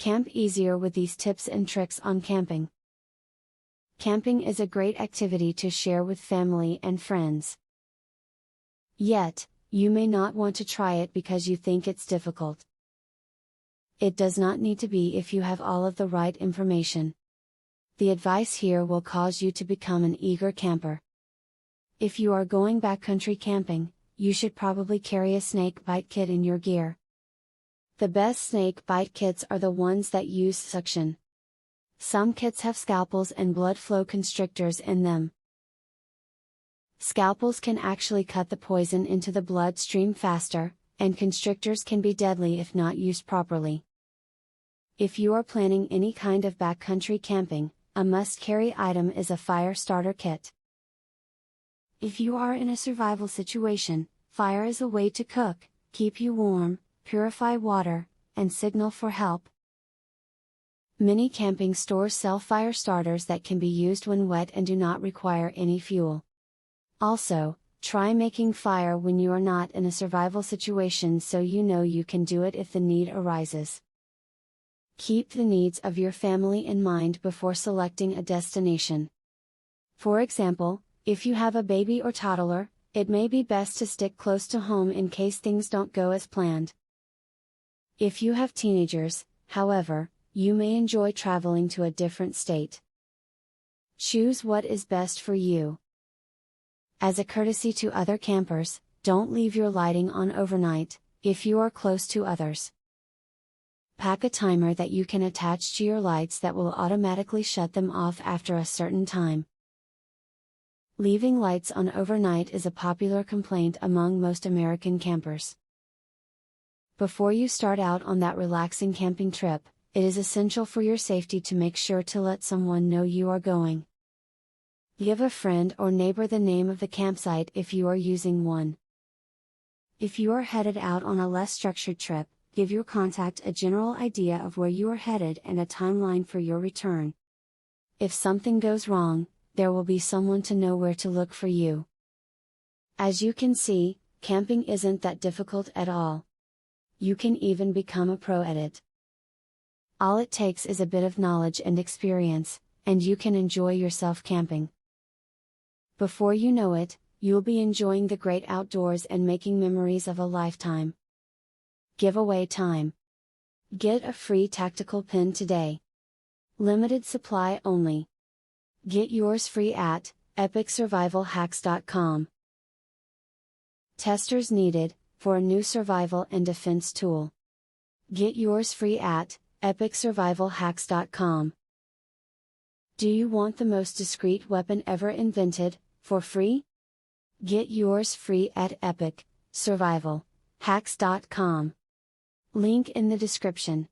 Camp easier with these tips and tricks on camping. Camping is a great activity to share with family and friends. Yet, you may not want to try it because you think it's difficult. It does not need to be if you have all of the right information. The advice here will cause you to become an eager camper. If you are going backcountry camping, you should probably carry a snake bite kit in your gear. The best snake bite kits are the ones that use suction. Some kits have scalpels and blood flow constrictors in them. Scalpels can actually cut the poison into the bloodstream faster, and constrictors can be deadly if not used properly. If you are planning any kind of backcountry camping, a must-carry item is a fire starter kit. If you are in a survival situation, fire is a way to cook, keep you warm, purify water, and signal for help. Many camping stores sell fire starters that can be used when wet and do not require any fuel. Also, try making fire when you are not in a survival situation so you know you can do it if the need arises. Keep the needs of your family in mind before selecting a destination. For example, if you have a baby or toddler, it may be best to stick close to home in case things don't go as planned. If you have teenagers, however, you may enjoy traveling to a different state. Choose what is best for you. As a courtesy to other campers, don't leave your lighting on overnight, if you are close to others. Pack a timer that you can attach to your lights that will automatically shut them off after a certain time. Leaving lights on overnight is a popular complaint among most American campers. Before you start out on that relaxing camping trip, it is essential for your safety to make sure to let someone know you are going. Give a friend or neighbor the name of the campsite if you are using one. If you are headed out on a less structured trip, give your contact a general idea of where you are headed and a timeline for your return. If something goes wrong, there will be someone to know where to look for you. As you can see, camping isn't that difficult at all. You can even become a pro at it. All it takes is a bit of knowledge and experience, and you can enjoy yourself camping. Before you know it, you'll be enjoying the great outdoors and making memories of a lifetime. Giveaway time. Get a free tactical pin today. Limited supply only. Get yours free at epicsurvivalhacks.com. Testers needed, for a new survival and defense tool. Get yours free at epicsurvivalhacks.com. Do you want the most discreet weapon ever invented, for free? Get yours free at epicsurvivalhacks.com. Link in the description.